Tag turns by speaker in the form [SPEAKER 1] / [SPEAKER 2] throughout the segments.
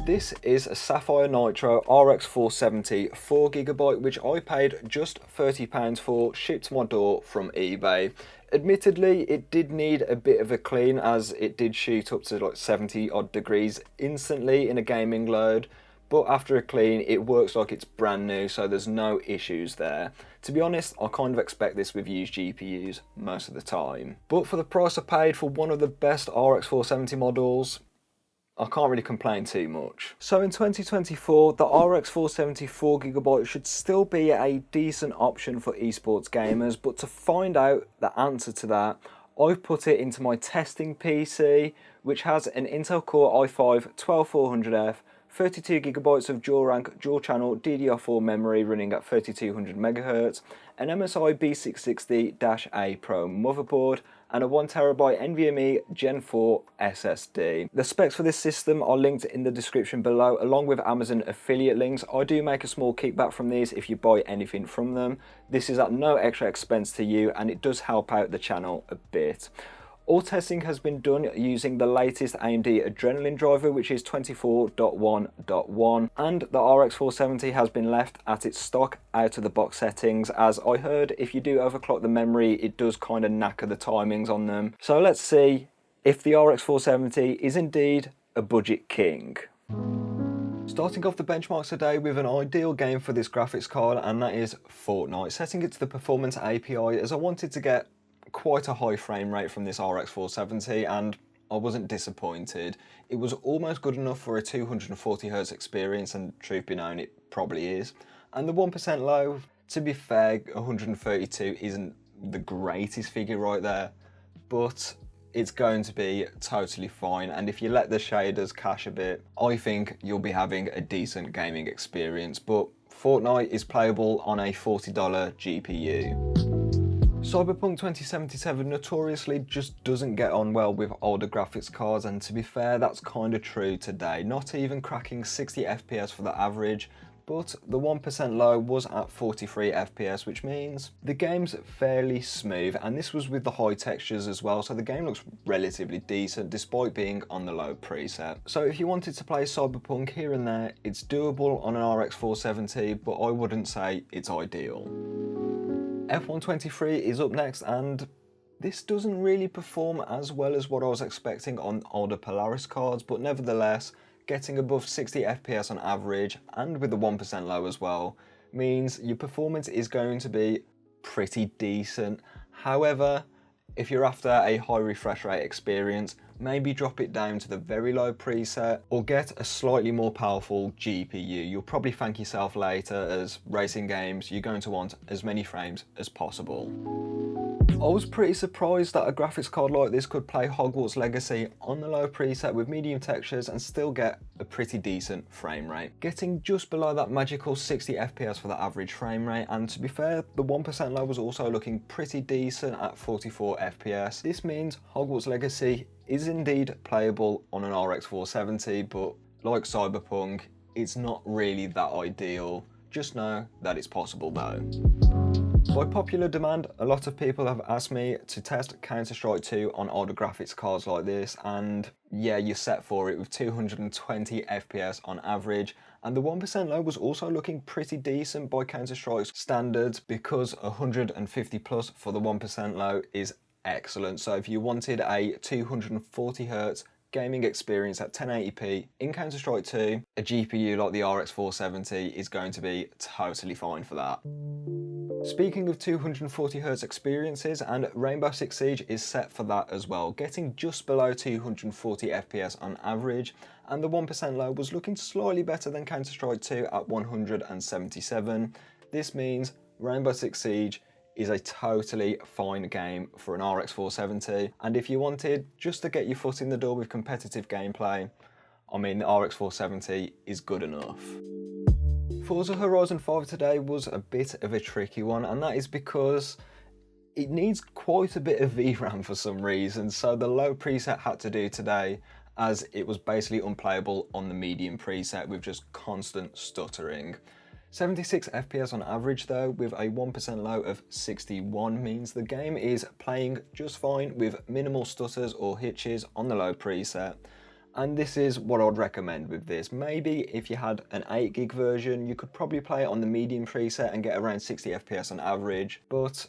[SPEAKER 1] This is a Sapphire Nitro RX 470 4GB, which I paid just £30 for, shipped to my door from eBay. Admittedly, it did need a bit of a clean as it did shoot up to like 70 odd degrees instantly in a gaming load, but after a clean it works like it's brand new, so there's no issues there. To be honest, I kind of expect this with used GPUs most of the time. But for the price I paid for one of the best RX 470 models, I can't really complain too much. So in 2024, the RX 470 4GB should still be a decent option for esports gamers, but to find out the answer to that, I've put it into my testing PC, which has an Intel Core i5-12400F, 32GB of dual rank, dual channel DDR4 memory running at 3200MHz, an MSI B660-A Pro motherboard, and a 1TB NVMe Gen 4 SSD. The specs for this system are linked in the description below, along with Amazon affiliate links. I do make a small kickback from these if you buy anything from them. This is at no extra expense to you, and it does help out the channel a bit. All testing has been done using the latest AMD Adrenalin driver, which is 24.1.1, and the RX 470 has been left at its stock out of the box settings, as I heard if you do overclock the memory it does kind of knacker the timings on them. So let's see if the RX 470 is indeed a budget king. Starting off the benchmarks today with an ideal game for this graphics card, and that is Fortnite. Setting it to the performance API as I wanted to get quite a high frame rate from this RX 470, and I wasn't disappointed. It was almost good enough for a 240Hz experience, and truth be known, it probably is. And the 1% low, to be fair, 132 isn't the greatest figure right there, but it's going to be totally fine, and if you let the shaders cache a bit, I think you'll be having a decent gaming experience. But Fortnite is playable on a $40 GPU. Cyberpunk 2077 notoriously just doesn't get on well with older graphics cards, and to be fair, that's kind of true today. Not even cracking 60 FPS for the average, but the 1% low was at 43 FPS, which means the game's fairly smooth, and this was with the high textures as well, so the game looks relatively decent despite being on the low preset. So if you wanted to play Cyberpunk here and there, it's doable on an RX 470, but I wouldn't say it's ideal. F123 is up next, and this doesn't really perform as well as what I was expecting on older Polaris cards, but nevertheless, getting above 60 FPS on average, and with the 1% low as well, means your performance is going to be pretty decent. However, if you're after a high refresh rate experience, maybe drop it down to the very low preset or get a slightly more powerful GPU. You'll probably thank yourself later, as racing games, you're going to want as many frames as possible. I was pretty surprised that a graphics card like this could play Hogwarts Legacy on the low preset with medium textures and still get a pretty decent frame rate. Getting just below that magical 60 FPS for the average frame rate, and to be fair, the 1% low was also looking pretty decent at 44 FPS. This means Hogwarts Legacy is indeed playable on an RX 470, but like Cyberpunk, it's not really that ideal. Just know that it's possible though. By popular demand, a lot of people have asked me to test Counter-Strike 2 on older graphics cards like this, and yeah, you're set for it with 220 FPS on average, and the 1% low was also looking pretty decent by Counter-Strike's standards, because 150 plus for the 1% low is excellent. So if you wanted a 240Hz gaming experience at 1080p in Counter-Strike 2, a GPU like the RX 470 is going to be totally fine for that. Speaking of 240Hz experiences, and Rainbow Six Siege is set for that as well, getting just below 240 FPS on average, and the 1% low was looking slightly better than Counter-Strike 2 at 177. This means Rainbow Six Siege is a totally fine game for an RX 470, and if you wanted just to get your foot in the door with competitive gameplay, I mean, the RX 470 is good enough. Forza Horizon 5 today was a bit of a tricky one, and that is because it needs quite a bit of VRAM for some reason, so the low preset had to do today, as it was basically unplayable on the medium preset with just constant stuttering. 76 FPS on average though, with a 1% low of 61, means the game is playing just fine with minimal stutters or hitches on the low preset. And this is what I'd recommend with this. Maybe if you had an 8 gig version, you could probably play it on the medium preset and get around 60 FPS on average. But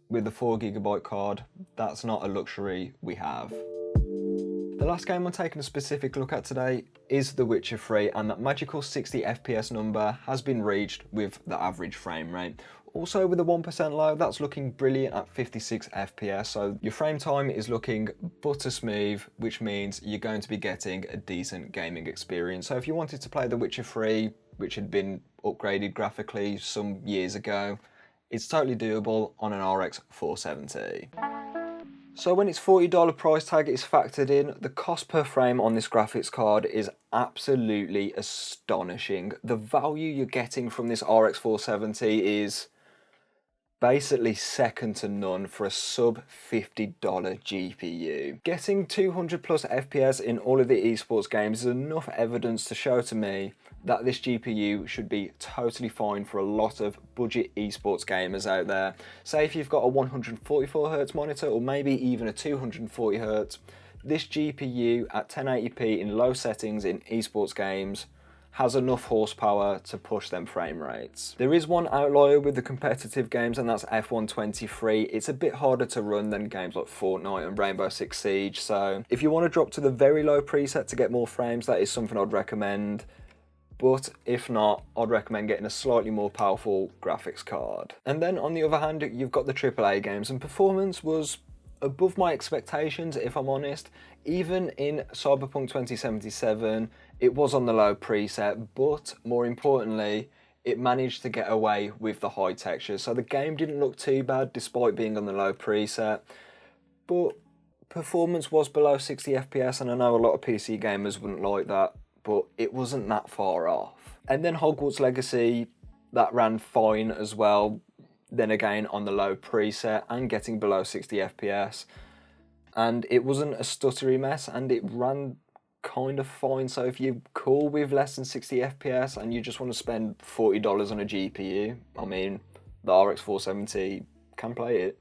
[SPEAKER 1] with the 4GB card, that's not a luxury we have. The last game I'm taking a specific look at today is The Witcher 3, and that magical 60 FPS number has been reached with the average frame rate. Also with the 1% low, that's looking brilliant at 56 FPS, so your frame time is looking butter smooth, which means you're going to be getting a decent gaming experience. So if you wanted to play The Witcher 3, which had been upgraded graphically some years ago, it's totally doable on an RX 470. So when its $40 price tag is factored in, the cost per frame on this graphics card is absolutely astonishing. The value you're getting from this RX 470 is basically second to none for a sub $50 GPU. Getting 200 plus FPS in all of the esports games is enough evidence to show to me that this GPU should be totally fine for a lot of budget esports gamers out there. Say if you've got a 144Hz monitor or maybe even a 240Hz, this GPU at 1080p in low settings in esports games has enough horsepower to push them frame rates. There is one outlier with the competitive games, and that's F123. It's a bit harder to run than games like Fortnite and Rainbow Six Siege, so if you want to drop to the very low preset to get more frames, that is something I'd recommend. But if not, I'd recommend getting a slightly more powerful graphics card. And then on the other hand, you've got the AAA games, and performance was above my expectations, if I'm honest. Even in Cyberpunk 2077, it was on the low preset, but more importantly, it managed to get away with the high textures. So the game didn't look too bad despite being on the low preset, but performance was below 60 FPS, and I know a lot of PC gamers wouldn't like that, but it wasn't that far off. And then Hogwarts Legacy, that ran fine as well, then again on the low preset and getting below 60 FPS. And it wasn't a stuttery mess, and it ran kind of fine. So if you're cool with less than 60 FPS and you just want to spend $40 on a GPU, I mean, the RX 470 can play it.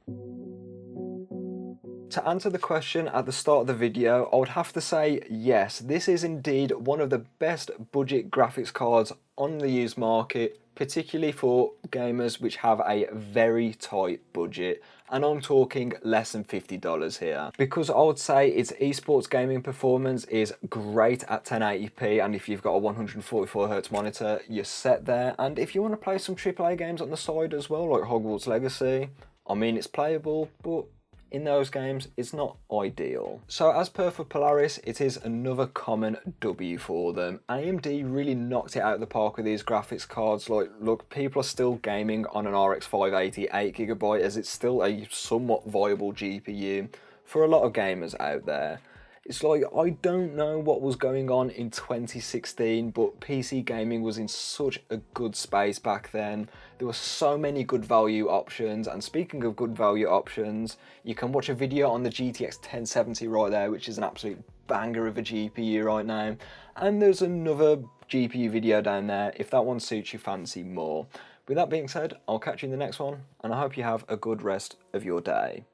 [SPEAKER 1] To answer the question at the start of the video, I would have to say yes, this is indeed one of the best budget graphics cards on the used market, particularly for gamers which have a very tight budget, and I'm talking less than $50 here. Because I would say its esports gaming performance is great at 1080p, and if you've got a 144Hz monitor, you're set there. And if you want to play some AAA games on the side as well, like Hogwarts Legacy, I mean, it's playable, but in those games, it's not ideal. So as per for Polaris, it is another common W for them. AMD really knocked it out of the park with these graphics cards. Like, look, people are still gaming on an RX 580 8GB, as it's still a somewhat viable GPU for a lot of gamers out there. It's like, I don't know what was going on in 2016, but PC gaming was in such a good space back then. There were so many good value options, and speaking of good value options, you can watch a video on the GTX 1070 right there, which is an absolute banger of a GPU right now. And there's another GPU video down there if that one suits your fancy more. With that being said, I'll catch you in the next one, and I hope you have a good rest of your day.